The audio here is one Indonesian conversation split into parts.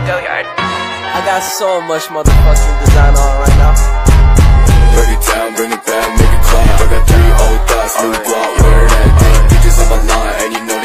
I got so much motherfucking design on right now. Break it down, bring it back, make it clap. I got 3 old thoughts, new block, where that thing. Bitches on my line, and you know.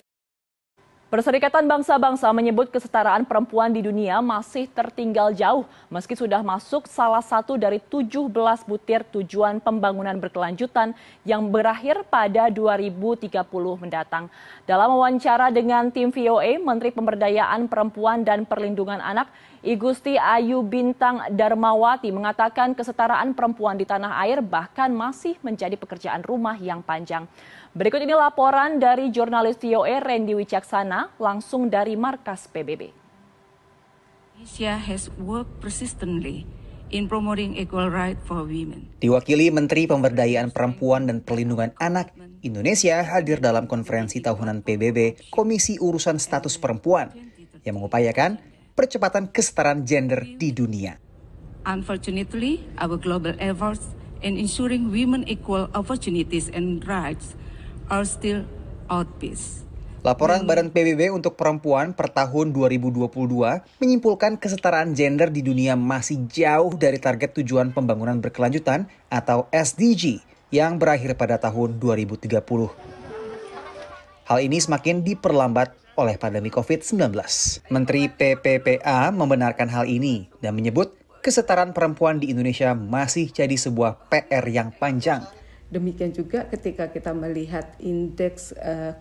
Perserikatan Bangsa-Bangsa menyebut kesetaraan perempuan di dunia masih tertinggal jauh meski sudah masuk salah satu dari 17 butir tujuan pembangunan berkelanjutan yang berakhir pada 2030 mendatang. Dalam wawancara dengan tim VOA, Menteri Pemberdayaan Perempuan dan Perlindungan Anak, Igusti Ayu Bintang Darmawati mengatakan kesetaraan perempuan di tanah air bahkan masih menjadi pekerjaan rumah yang panjang. Berikut ini laporan dari jurnalis VOA Randy Wicaksana langsung dari markas PBB. Indonesia has worked persistently in promoting equal right for women. Diwakili Menteri Pemberdayaan Perempuan dan Perlindungan Anak, Indonesia hadir dalam konferensi tahunan PBB Komisi Urusan Status Perempuan yang mengupayakan percepatan kesetaraan gender di dunia. Unfortunately, our global efforts in ensuring women equal opportunities and rights are still outpaced. Laporan Badan PBB untuk Perempuan per tahun 2022 menyimpulkan kesetaraan gender di dunia masih jauh dari target tujuan pembangunan berkelanjutan atau SDG yang berakhir pada tahun 2030. Hal ini semakin diperlambat oleh pandemi COVID-19. Menteri PPPA membenarkan hal ini dan menyebut kesetaraan perempuan di Indonesia masih jadi sebuah PR yang panjang. Demikian juga ketika kita melihat indeks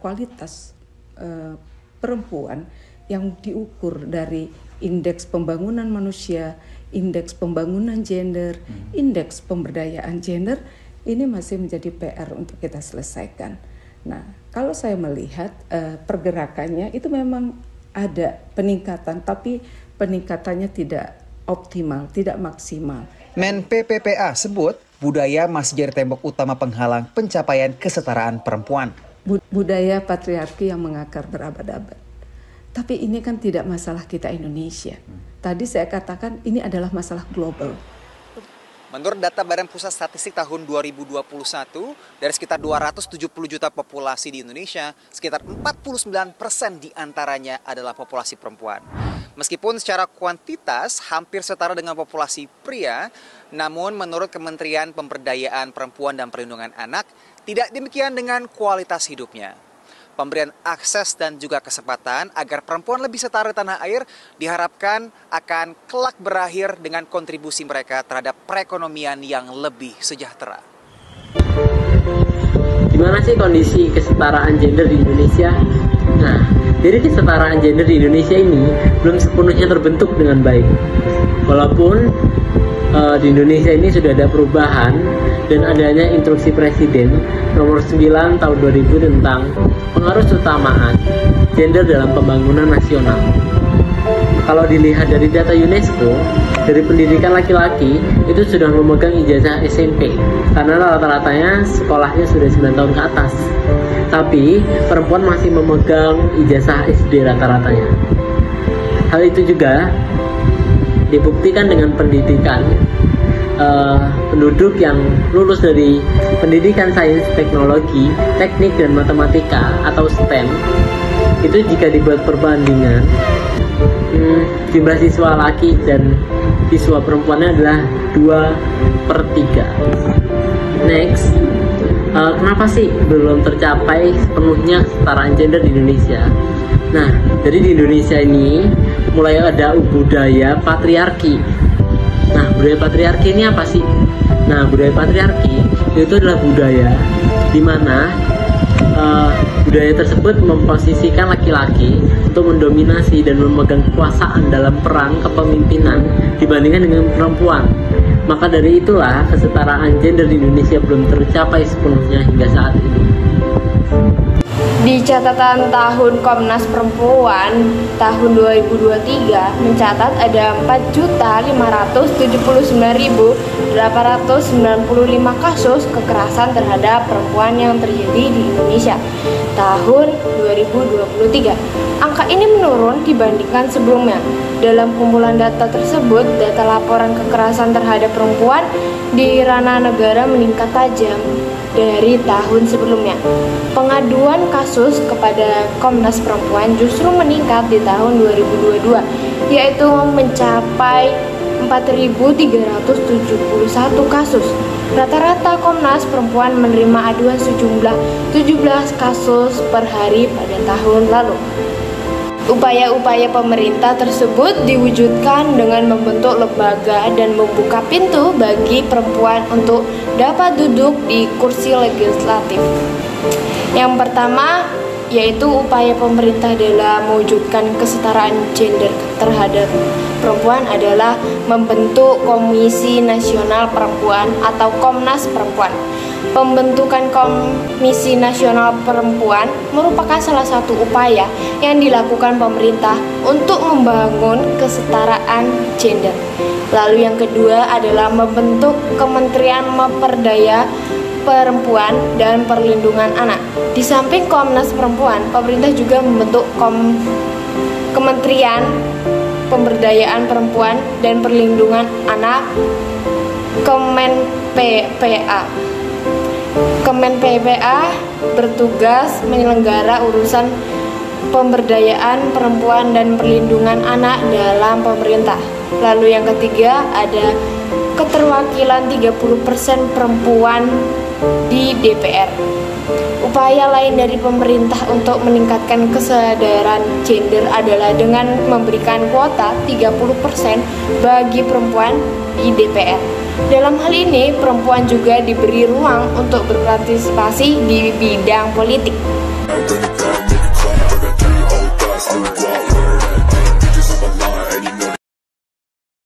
kualitas perempuan yang diukur dari indeks pembangunan manusia, indeks pembangunan gender, indeks pemberdayaan gender, ini masih menjadi PR untuk kita selesaikan. Nah, kalau saya melihat pergerakannya itu memang ada peningkatan, tapi peningkatannya tidak optimal, tidak maksimal. Men PPPA sebut budaya masih jadi tembok utama penghalang pencapaian kesetaraan perempuan. Budaya patriarki yang mengakar berabad-abad. Tapi ini kan tidak masalah kita Indonesia. Tadi saya katakan ini adalah masalah global. Menurut data Badan Pusat Statistik tahun 2021, dari sekitar 270 juta populasi di Indonesia, sekitar 49% diantaranya adalah populasi perempuan. Meskipun secara kuantitas hampir setara dengan populasi pria, namun menurut Kementerian Pemberdayaan Perempuan dan Perlindungan Anak, tidak demikian dengan kualitas hidupnya. Pemberian akses dan juga kesempatan agar perempuan lebih setara di tanah air diharapkan akan kelak berakhir dengan kontribusi mereka terhadap perekonomian yang lebih sejahtera. Gimana sih kondisi kesetaraan gender di Indonesia? Nah, jadi kesetaraan gender di Indonesia ini belum sepenuhnya terbentuk dengan baik. Walaupun di Indonesia ini sudah ada perubahan dan adanya instruksi Presiden nomor 9 tahun 2000 tentang pengaruh utamaan gender dalam pembangunan nasional. Kalau dilihat dari data UNESCO, dari pendidikan laki-laki itu sudah memegang ijazah SMP karena rata-ratanya sekolahnya sudah 9 tahun ke atas. Tapi perempuan masih memegang ijazah SD rata-ratanya. Hal itu juga dibuktikan dengan pendidikan penduduk yang lulus dari pendidikan sains, teknologi, teknik, dan matematika atau STEM. Itu jika dibuat perbandingan, jumlah siswa laki dan siswa perempuannya adalah 2/3. Next, kenapa sih belum tercapai sepenuhnya kesetaraan gender di Indonesia? Nah, jadi di Indonesia ini mulai ada budaya patriarki. Nah, budaya patriarki ini apa sih? Nah, budaya patriarki itu adalah budaya di mana budaya tersebut memposisikan laki-laki untuk mendominasi dan memegang kekuasaan dalam peran kepemimpinan dibandingkan dengan perempuan. Maka dari itulah kesetaraan gender di Indonesia belum tercapai sepenuhnya hingga saat ini. Di catatan tahun Komnas Perempuan tahun 2023 mencatat ada 4.579.895 kasus kekerasan terhadap perempuan yang terjadi di Indonesia tahun 2023. Angka ini menurun dibandingkan sebelumnya. Dalam kumpulan data tersebut, data laporan kekerasan terhadap perempuan di ranah negara meningkat tajam. dari tahun sebelumnya. Pengaduan kasus kepada Komnas Perempuan justru meningkat di tahun 2022, yaitu mencapai 4.371 kasus. Rata-rata Komnas Perempuan menerima aduan sejumlah 17 kasus per hari pada tahun lalu. Upaya-upaya pemerintah tersebut diwujudkan dengan membentuk lembaga dan membuka pintu bagi perempuan untuk dapat duduk di kursi legislatif. Yang pertama, yaitu upaya pemerintah dalam mewujudkan kesetaraan gender terhadap perempuan adalah membentuk Komisi Nasional Perempuan atau Komnas Perempuan. Pembentukan Komisi Nasional Perempuan merupakan salah satu upaya yang dilakukan pemerintah untuk membangun kesetaraan gender. Lalu yang kedua adalah membentuk Kementerian Pemberdayaan Perempuan dan Perlindungan Anak. Di samping Komnas Perempuan, pemerintah juga membentuk Kementerian Pemberdayaan Perempuan dan Perlindungan Anak, Kemen-PPA. Kemen-PPA bertugas menyelenggara urusan pemberdayaan perempuan dan perlindungan anak dalam pemerintah. Lalu yang ketiga ada keterwakilan 30% perempuan di DPR. Upaya lain dari pemerintah untuk meningkatkan kesadaran gender adalah dengan memberikan kuota 30% bagi perempuan di DPR. Dalam hal ini, perempuan juga diberi ruang untuk berpartisipasi di bidang politik.